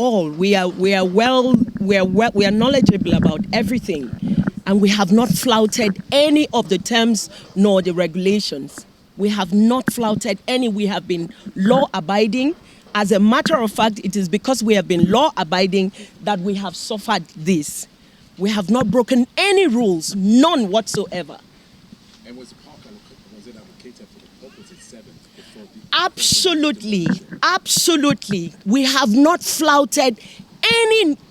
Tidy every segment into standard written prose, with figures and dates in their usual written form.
all. We are knowledgeable about everything, and we have not flouted any of the terms nor the regulations. We have not flouted any. We have been law-abiding. As a matter of fact, it is because we have been law-abiding that we have suffered this. We have not broken any rules, none whatsoever. And was it allocated for the purpose itself before the... Absolutely, absolutely. We have not flouted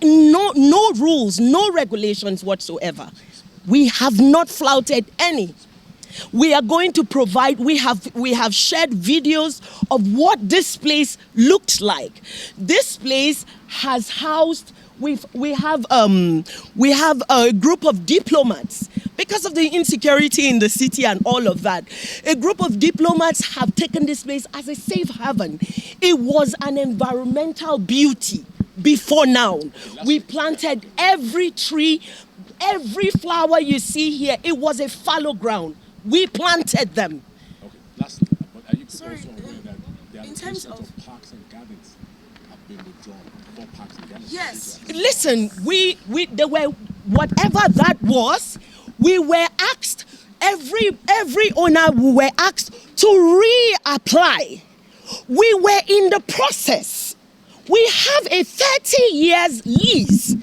no rules, no regulations whatsoever. We have not flouted any. We are going to provide, we have shared videos of what this place looked like. This place has housed, we have a group of diplomats. Because of the insecurity in the city and all of that, a group of diplomats have taken this place as a safe haven. It was an environmental beauty before now. We planted every tree, every flower you see here. It was a fallow ground. We planted them. Okay, lastly, but are you also aware that the allocation of parks and gardens have been withdrawn for parks and gardens? Yes. Listen, there were, whatever that was, we were asked, every owner, we were asked to reapply. We were in the process. We have a 30 years lease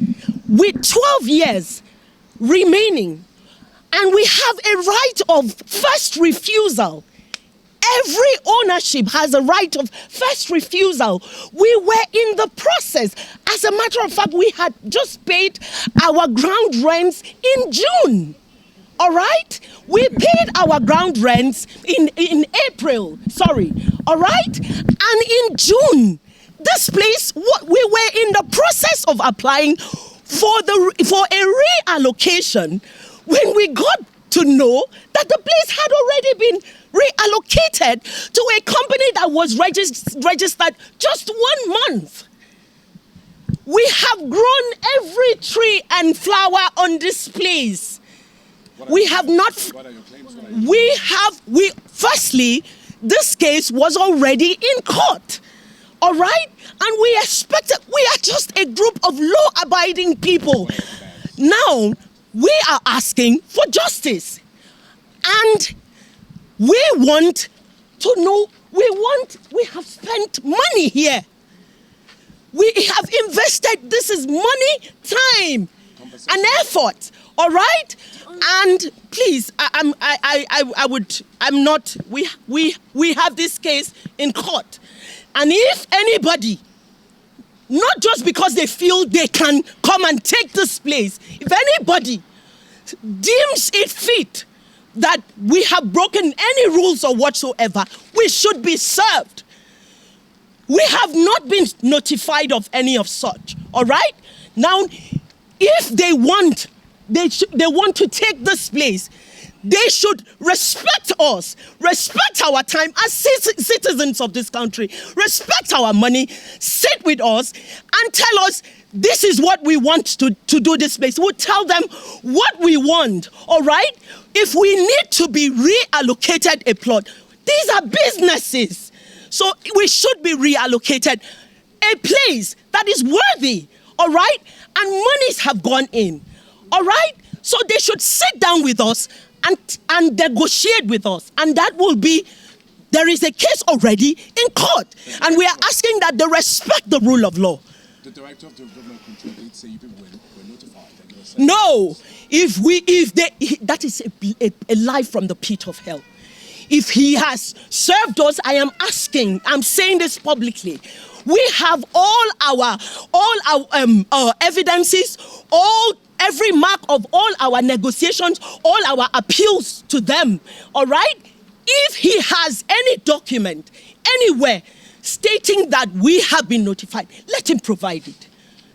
with 12 years remaining. And we have a right of first refusal. Every ownership has a right of first refusal. We were in the process. As a matter of fact, we had just paid our ground rents in June. All right? We paid our ground rents in April. Sorry. All right? And in June, this place, we were in the process of applying for a reallocation when we got to know that the place had already been reallocated to a company that was registered just 1 month. We have grown every tree and flower on this place. We have not. What are your claims? Firstly, this case was already in court. All right? And we are just a group of law-abiding people. Now, we are asking for justice. And we want to know, we have spent money here. We have invested, this is money, time, and effort, all right? And please, we have this case in court. And if anybody, not just because they feel they can come and take this place, if anybody deems it fit that we have broken any rules or whatsoever, we should be served. We have not been notified of any of such, all right? Now, if they want to take this place, they should respect us, respect our time as citizens of this country, respect our money, sit with us and tell us this is what we want to do this place. We'll tell them what we want, all right? If we need to be reallocated a plot, these are businesses. So we should be reallocated a place that is worthy, all right? And monies have gone in, all right? So they should sit down with us and negotiate with us. And that will be, there is a case already in court. And we are asking that they respect the rule of law. The director of the government control did say you people were notified. No, that is a lie from the pit of hell. If he has served us, I'm saying this publicly. We have all our evidences, every mark of all our negotiations, all our appeals to them, all right? If he has any document anywhere stating that we have been notified, let him provide it.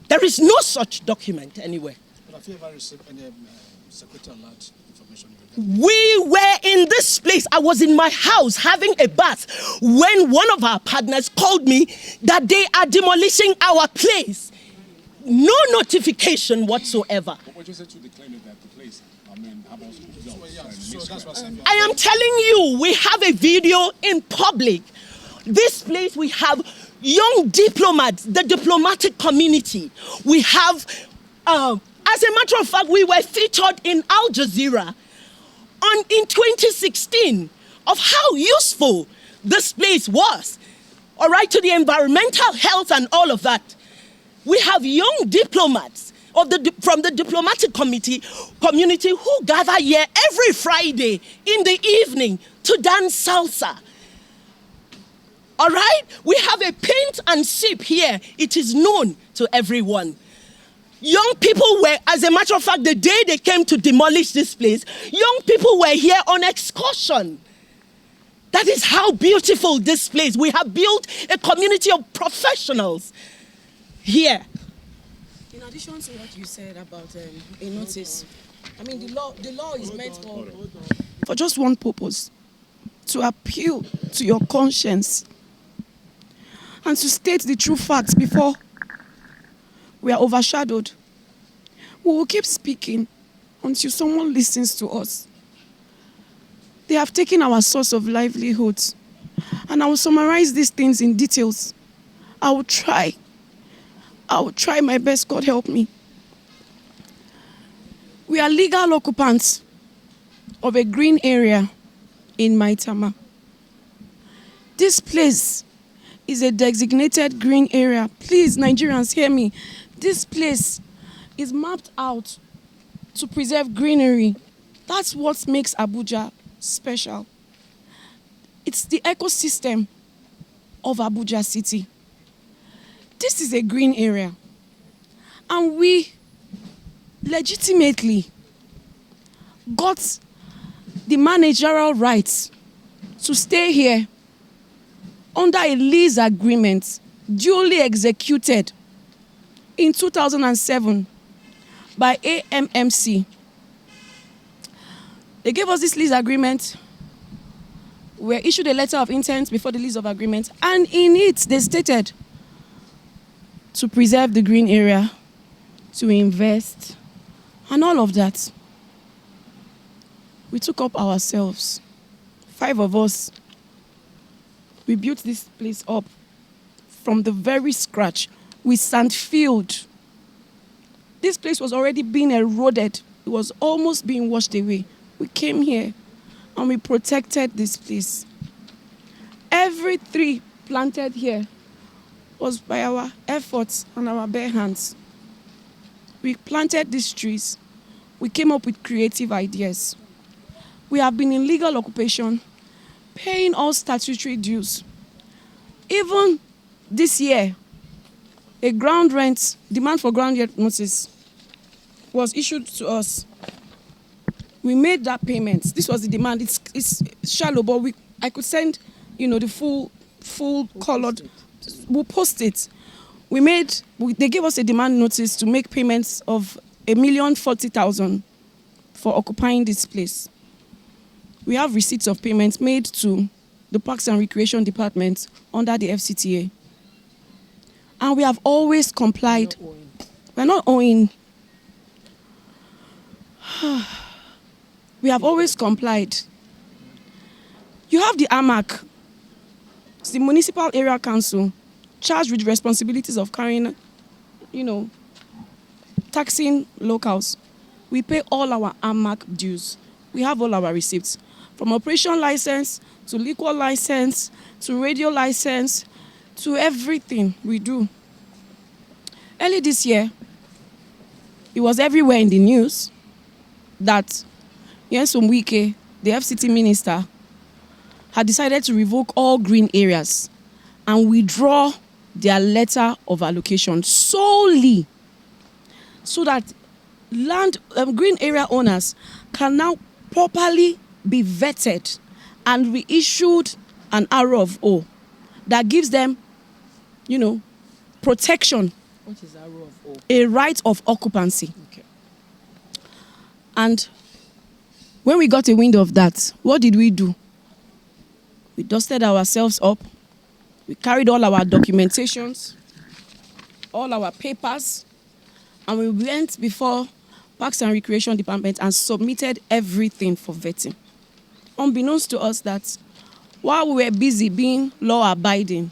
There is no such document anywhere. But have you ever received any security alert information? We were in this place. I was in my house having a bath when one of our partners called me that they are demolishing our place. No notification whatsoever. But what you said to the claimant that the place, I am telling you, we have a video in public. This place, we have young diplomats, the diplomatic community. We have, as a matter of fact, we were featured in Al Jazeera in 2016 of how useful this place was, all right, to the environmental health and all of that. We have young diplomats from the diplomatic community who gather here every Friday in the evening to dance salsa. All right? We have a paint and sip here. It is known to everyone. Young people were, as a matter of fact, the day they came to demolish this place, young people were here on excursion. That is how beautiful this place. We have built a community of professionals here. In addition to what you said about a notice, I mean, the law is meant for just one purpose: to appeal to your conscience and to state the true facts before we are overshadowed. We will keep speaking until someone listens to us. They have taken our source of livelihood, and I will summarize these things in details. I will try my best, God help me. We are legal occupants of a green area in Maitama. This place is a designated green area. Please, Nigerians, hear me. This place is mapped out to preserve greenery. That's what makes Abuja special. It's the ecosystem of Abuja city. This is a green area, and we legitimately got the managerial rights to stay here under a lease agreement duly executed in 2007 by AMMC. They gave us this lease agreement. We were issued a letter of intent before the lease of agreement, and in it they stated to preserve the green area, to invest, and all of that. We took up ourselves, 5 of us. We built this place up from the very scratch with sand field. This place was already being eroded. It was almost being washed away. We came here and we protected this place. Every tree planted here was by our efforts and our bare hands. We planted these trees. We came up with creative ideas. We have been in legal occupation, paying all statutory dues. Even this year, a demand for ground rent notice was issued to us. We made that payment. This was the demand. It's shallow, but I could send, the full colored. We'll post it. They gave us a demand notice to make payments of 1,040,000 for occupying this place. We have receipts of payments made to the Parks and Recreation Department under the FCTA. And we have always complied. We're not owing. We have always complied. You have the AMAC, it's the Municipal Area Council, charged with responsibilities of carrying, taxing locals. We pay all our AMAC dues. We have all our receipts. From operation license, to liquor license, to radio license, to everything we do. Early this year, it was everywhere in the news that Wike, the FCT minister, had decided to revoke all green areas and withdraw their letter of allocation solely so that green area owners can now properly be vetted and reissued an ROFO that gives them, protection. What is ROFO? A right of occupancy. Okay. And when we got a wind of that, what did we do? We dusted ourselves up. We carried all our documentations, all our papers, and we went before Parks and Recreation Department and submitted everything for vetting. Unbeknownst to us that while we were busy being law-abiding,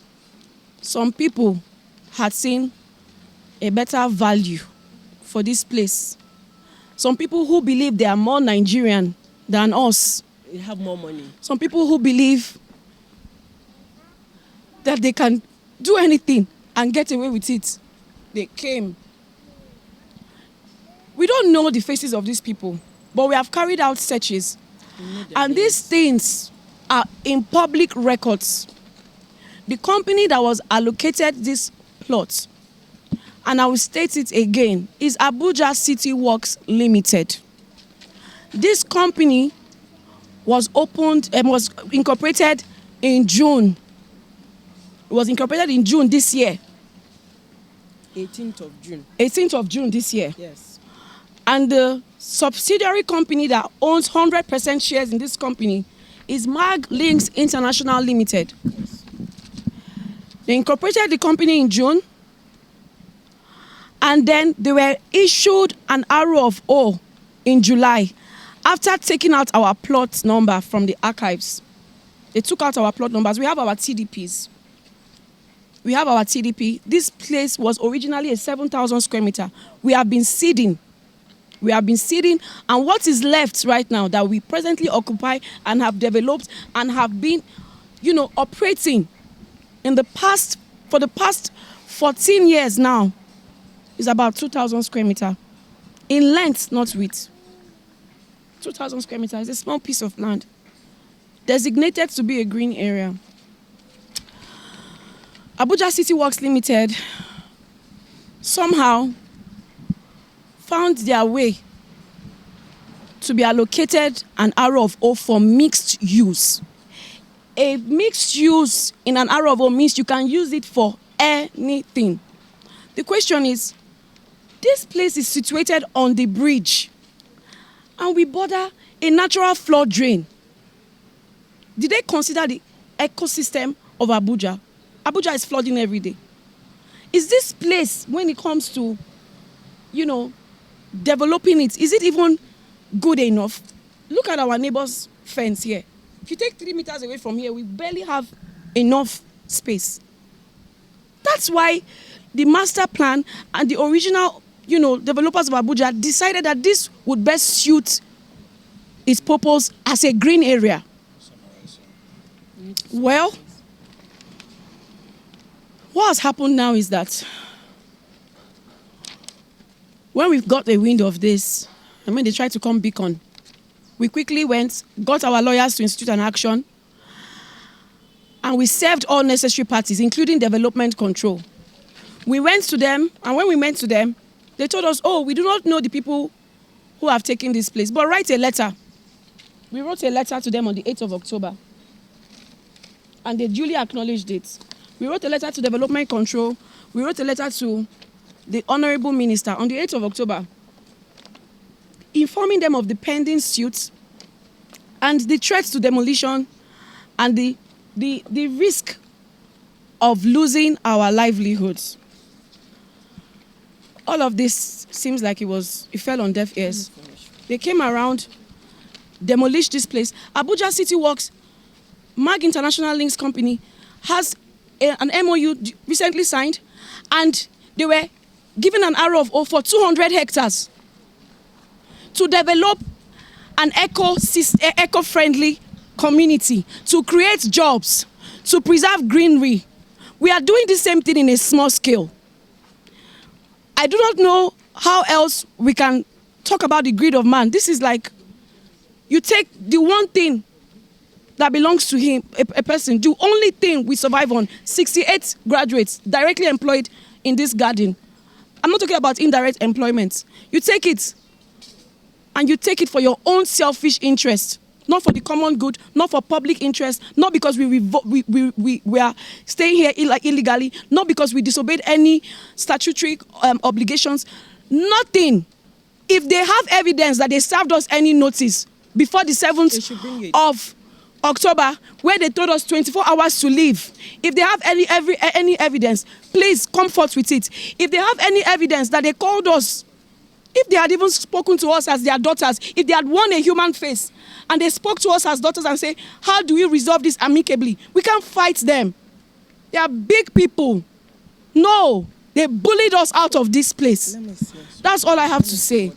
some people had seen a better value for this place. Some people who believe they are more Nigerian than us. They have more money. Some people who believe that they can do anything and get away with it. They came. We don't know the faces of these people, but we have carried out searches. And these things are in public records. The company that was allocated this plot, and I will state it again, is Abuja City Works Limited. This company was opened and was incorporated in June. It was incorporated in June this year. 18th of June. 18th of June this year. Yes. And the subsidiary company that owns 100% shares in this company is Mag Links International Limited. Yes. They incorporated the company in June, and then they were issued an arrow of O in July after taking out our plot number from the archives. They took out our plot numbers. We have our TDPs. We have our TDP. This place was originally a 7,000 square meter. We have been seeding. We have been seeding, and what is left right now that we presently occupy and have developed and have been, operating in the past, for the past 14 years now, is about 2,000 square meter. In length, not width. 2,000 square meter is a small piece of land designated to be a green area. Abuja City Works Limited somehow found their way to be allocated an arrow of O for mixed use. A mixed use in an arrow of O means you can use it for anything. The question is, this place is situated on the bridge and we border a natural flood drain. Did they consider the ecosystem of Abuja? Abuja is flooding every day. Is this place, when it comes to, developing it, is it even good enough? Look at our neighbor's fence here. If you take 3 meters away from here, we barely have enough space. That's why the master plan and the original, developers of Abuja decided that this would best suit its purpose as a green area. Well, what has happened now is that when we've got a wind of this, they tried to come beacon, we quickly went, got our lawyers to institute an action, and we served all necessary parties, including development control. We went to them, and when we went to them, they told us, we do not know the people who have taken this place, but write a letter. We wrote a letter to them on the 8th of October, and they duly acknowledged it. We wrote a letter to development control. We wrote a letter to the Honorable Minister on the 8th of October, informing them of the pending suits and the threats to demolition and the risk of losing our livelihoods. All of this seems like it fell on deaf ears. They came around, demolished this place. Abuja City Works, Mag International Links Company, has an MOU recently signed, and they were given an arrow of O for 200 hectares to develop an eco-friendly community, to create jobs, to preserve greenery. We are doing the same thing in a small scale. I do not know how else we can talk about the greed of man. This is like, you take the one thing that belongs to him, a person, the only thing we survive on, 68 graduates directly employed in this garden. I'm not talking about indirect employment. You take it, and you take it for your own selfish interest, not for the common good, not for public interest, not because we are staying here illegally, not because we disobeyed any statutory obligations, nothing. If they have evidence that they served us any notice before the 7th of October, where they told us 24 hours to leave, if they have any evidence, please come forth with it. If they have any evidence that they called us, if they had even spoken to us as their daughters, if they had won a human face, and they spoke to us as daughters and say, how do we resolve this amicably? We can't fight them. They are big people. No, they bullied us out of this place. Let me see. That's all I have to say.